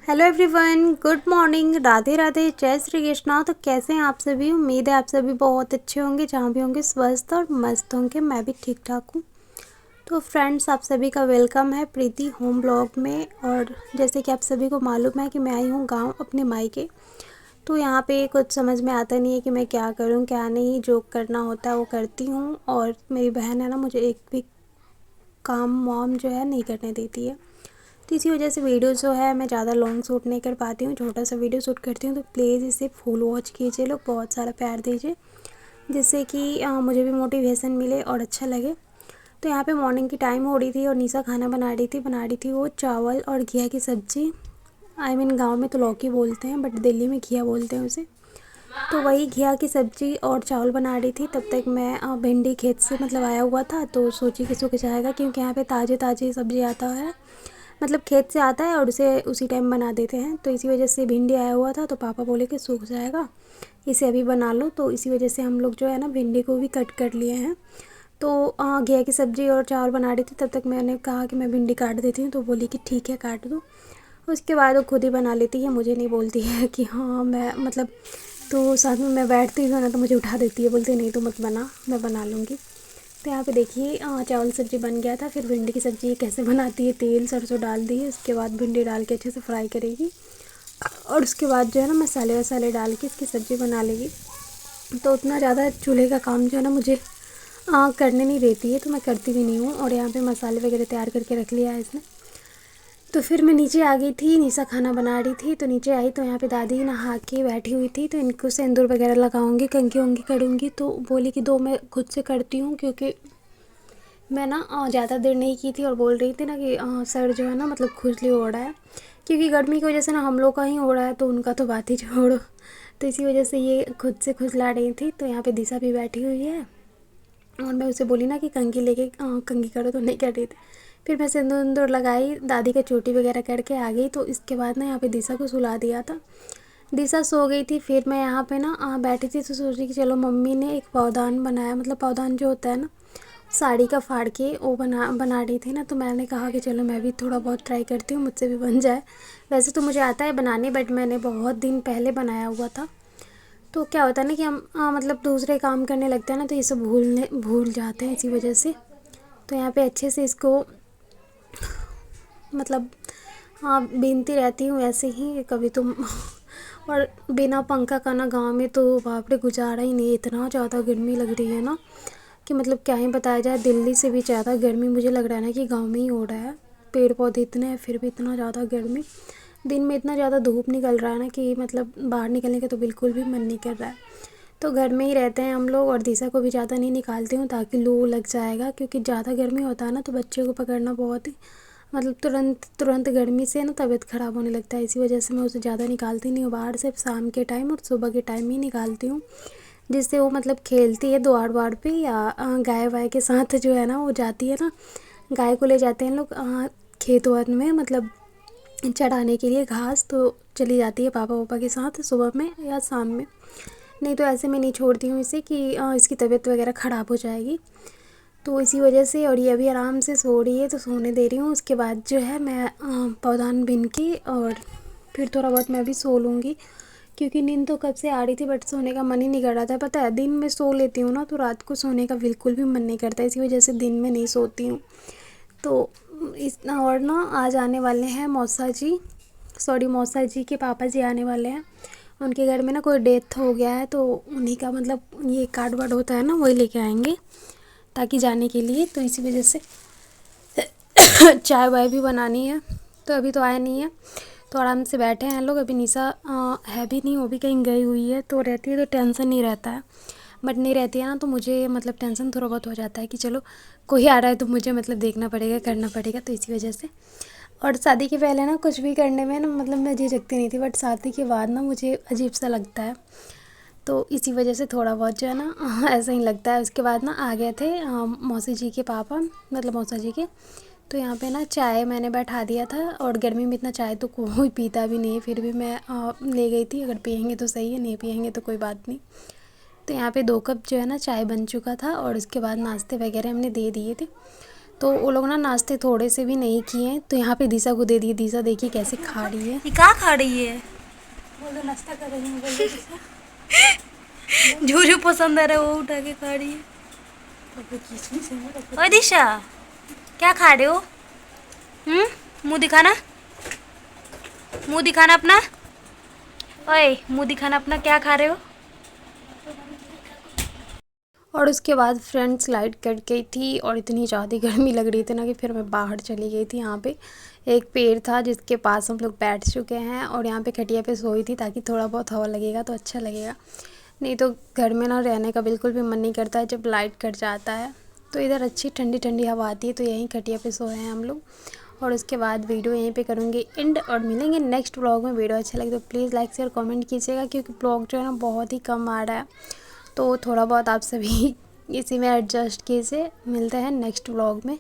Hello everyone, good morning, Radhe Radhe, जय श्री कृष्णा। तो कैसे हैं आप सभी? उम्मीद है आप सभी बहुत अच्छे होंगे, जहाँ भी होंगे स्वस्थ और मस्त होंगे। मैं भी ठीक ठाक हूँ। तो फ्रेंड्स, आप सभी का वेलकम है प्रीति होम ब्लॉग में। और जैसे कि आप सभी को मालूम है कि मैं आई हूँ गांव अपने मायके। तो यहाँ पे कुछ समझ में आता नहीं है कि मैं क्या करूँ क्या नहीं। जो करना होता है वो करती हूँ, और मेरी बहन है ना, मुझे एक भी काम वाम जो है नहीं करने देती है। तो इसी वजह से वीडियो जो है मैं ज़्यादा लॉन्ग शूट नहीं कर पाती हूँ, छोटा सा वीडियो शूट करती हूँ। तो प्लीज़ इसे फुल वॉच कीजिए लोग, बहुत सारा प्यार दीजिए, जिससे कि मुझे भी मोटिवेशन मिले और अच्छा लगे। तो यहाँ पे मॉर्निंग की टाइम हो रही थी और निशा खाना बना रही थी वो चावल और घिया की सब्ज़ी। आई मीन गाँव में तो लौकी बोलते हैं, बट दिल्ली में घिया बोलते हैं उसे। तो वही घिया की सब्ज़ी और चावल बना रही थी। तब तक मैं भिंडी खेत से मतलब आया हुआ था, तो सोची कि सूख जाएगा, क्योंकि यहाँ पे ताज़ी ताज़ी सब्ज़ी आता है, मतलब खेत से आता है और उसे उसी टाइम बना देते हैं। तो इसी वजह से भिंडी आया हुआ था, तो पापा बोले कि सूख जाएगा, इसे अभी बना लो। तो इसी वजह से हम लोग जो है ना भिंडी को भी कट कर लिए हैं। तो घिया की सब्ज़ी और चावल बना रही थी, तब तक मैंने कहा कि मैं भिंडी काट देती हूँ। तो बोली कि ठीक है काट दो। उसके बाद वो खुद ही बना लेती है, मुझे नहीं बोलती है कि हाँ मैं मतलब, तो साथ में मैं बैठती हूँ ना तो मुझे उठा देती है, बोलती नहीं तो मत बना, मैं बना लूँगी। तो यहाँ पे देखिए चावल सब्ज़ी बन गया था। फिर भिंडी की सब्ज़ी कैसे बनाती है, तेल सरसों डाल दी है, उसके बाद भिंडी डाल के अच्छे से फ्राई करेगी, और उसके बाद जो है ना मसाले वसाले डाल के इसकी सब्ज़ी बना लेगी। तो उतना ज़्यादा चूल्हे का काम जो है ना मुझे करने नहीं देती है, तो मैं करती भी नहीं हूँ। और यहाँ पे मसाले वगैरह तैयार करके रख लिया है इसने। तो फिर मैं नीचे आ गई थी, निशा खाना बना रही थी, तो नीचे आई तो यहाँ पे दादी नहा के बैठी हुई थी। तो इनको सिंदूर वगैरह लगाऊंगी, कंघी वंघी करूँगी। तो बोली कि दो मैं खुद से करती हूँ, क्योंकि मैं ना ज़्यादा देर नहीं की थी, और बोल रही थी ना कि सर जो है ना मतलब खुजली हो रहा है, क्योंकि गर्मी की वजह से ना हम लोग का ही हो रहा है, तो उनका तो बात ही छोड़ो। तो इसी वजह से ये खुद से खुजला रही थी। तो यहाँ पे दिशा भी बैठी हुई है, और मैं उसे बोली ना कि कंघी लेके कंघी करो, तो नहीं कर रही थी। फिर मैं सिंदूर उंदूर लगाई, दादी का चोटी वगैरह करके आ गई। तो इसके बाद ना यहाँ पे दिशा को सुला दिया था, दिशा सो गई थी। फिर मैं यहाँ पे ना बैठी थी, तो सोची कि चलो, मम्मी ने एक पौधान बनाया, मतलब पौधान जो होता है ना साड़ी का फाड़ के, वो बना रही थी ना। तो मैंने कहा कि चलो मैं भी थोड़ा बहुत ट्राई करती हूँ, मुझसे भी बन जाए। वैसे तो मुझे आता है बनाने, बट मैंने बहुत दिन पहले बनाया हुआ था। तो क्या होता है ना कि हम मतलब दूसरे काम करने लगते हैं ना, तो ये सब भूल जाते हैं, इसी वजह से। तो यहाँ पे अच्छे से इसको मतलब बीनती रहती हूँ ऐसे ही कभी तुम। और बिना पंखा का ना गाँव में तो बाप रे गुजारा ही नहीं, इतना ज़्यादा गर्मी लग रही है ना कि मतलब क्या ही बताया जाए। दिल्ली से भी ज़्यादा गर्मी मुझे लग रहा है ना कि गांव में ही हो रहा है। पेड़ पौधे इतने हैं, फिर भी इतना ज़्यादा गर्मी, दिन में इतना ज़्यादा धूप निकल रहा है ना कि मतलब बाहर निकलने का तो बिल्कुल भी मन नहीं कर रहा है। तो घर में ही रहते हैं हम लोग, और दिशा को भी ज़्यादा नहीं निकालती हूँ, ताकि लू लग जाएगा, क्योंकि ज़्यादा गर्मी होता है ना तो बच्चे को पकड़ना बहुत ही मतलब तुरंत तुरंत गर्मी से ना तबीयत ख़राब होने लगता है। इसी वजह से मैं उसे ज़्यादा निकालती नहीं हूँ बाहर, सिर्फ शाम के टाइम और सुबह के टाइम ही निकालती हूँ, जिससे वो मतलब खेलती है द्वार द्वार पे, या गाय वाय के साथ जो है ना वो जाती है ना। गाय को ले जाते हैं लोग खेत वन में, मतलब चढ़ाने के लिए घास, तो चली जाती है पापा पापा के साथ सुबह में या शाम में। नहीं तो ऐसे मैं नहीं छोड़ती हूँ इसे कि इसकी तबीयत वगैरह ख़राब हो जाएगी। तो इसी वजह से, और ये अभी आराम से सो रही है, तो सोने दे रही हूँ। उसके बाद जो है मैं पौधान बिन के और फिर थोड़ा बहुत मैं भी सो लूँगी, क्योंकि नींद तो कब से आ रही थी, बट सोने का मन ही नहीं कर रहा था। पता है, दिन में सो लेती हूँ ना तो रात को सोने का बिल्कुल भी मन नहीं करता, इसी वजह से दिन में नहीं सोती हूँ। तो इस और ना आज आने वाले हैं मौसा जी, सॉरी मौसा जी के पापा जी आने वाले हैं। उनके घर में ना कोई डेथ हो गया है, तो उन्हीं का मतलब ये कार्ड वार्ड होता है ना, वही लेके आएंगे ताकि जाने के लिए। तो इसी वजह से चाय वाय भी बनानी है, तो अभी तो आया नहीं है, तो आराम से बैठे हैं लोग। अभी निशा है भी नहीं, वो भी कहीं गई हुई है। तो रहती है तो टेंशन नहीं रहता है, बट नहीं रहती है ना तो मुझे मतलब टेंशन थोड़ा बहुत हो जाता है कि चलो कोई आ रहा है तो मुझे मतलब देखना पड़ेगा, करना पड़ेगा। तो इसी वजह से, और शादी के पहले ना कुछ भी करने में ना मतलब मैं झिझकती नहीं थी, बट शादी के बाद ना मुझे अजीब सा लगता है। तो इसी वजह से थोड़ा बहुत जो है ना ऐसा ही लगता है। उसके बाद ना आ गए थे मौसी जी के पापा, मतलब मौसा जी के। तो यहाँ पे ना चाय मैंने बैठा दिया था, और गर्मी में इतना चाय तो कोई पीता भी नहीं है, फिर भी मैं ले गई थी। अगर पियेंगे तो सही है, नहीं पियेंगे तो कोई बात नहीं। तो यहाँ पे 2 कप जो है ना चाय बन चुका था, और उसके बाद नाश्ते वगैरह हमने दे दिए थे। तो वो लोग ना नाश्ते थोड़े से भी नहीं किए, तो यहाँ पे दिशा को दे दिए। दिशा देखिए कैसे खा रही है। ये क्या खा रही है? बोलो नाश्ता कर रही हूँ, बोलो दिशा। जो जो पसंद आ रहा है वो उठा के खा रही है। ओए दिशा, क्या खा रहे हो? मुंह दिखाना, मुंह दिखाना अपना। ओए मुंह दिखाना अपना, क्या खा रहे हो? और उसके बाद फ्रेंड्स लाइट कट गई थी और इतनी ज़्यादा गर्मी लग रही थी ना कि फिर मैं बाहर चली गई थी। यहाँ पे एक पेड़ था जिसके पास हम लोग बैठ चुके हैं और यहाँ पे खटिया पे सोई थी ताकि थोड़ा बहुत हवा लगेगा तो अच्छा लगेगा, नहीं तो घर में ना रहने का बिल्कुल भी मन नहीं करता है जब लाइट कट जाता है। तो इधर अच्छी ठंडी ठंडी हवा आती है, तो यहीं खटिया पे सोए हैं हम लोग। और उसके बाद वीडियो यहीं पे करूँगी एंड और मिलेंगे नेक्स्ट व्लॉग में। वीडियो अच्छा लगे तो प्लीज़ लाइक शेयर कमेंट कीजिएगा, क्योंकि ब्लॉग जो है ना बहुत ही कम आ रहा है, तो थोड़ा बहुत आप सभी इसी में एडजस्ट कीजिए। मिलते हैं नेक्स्ट व्लॉग में।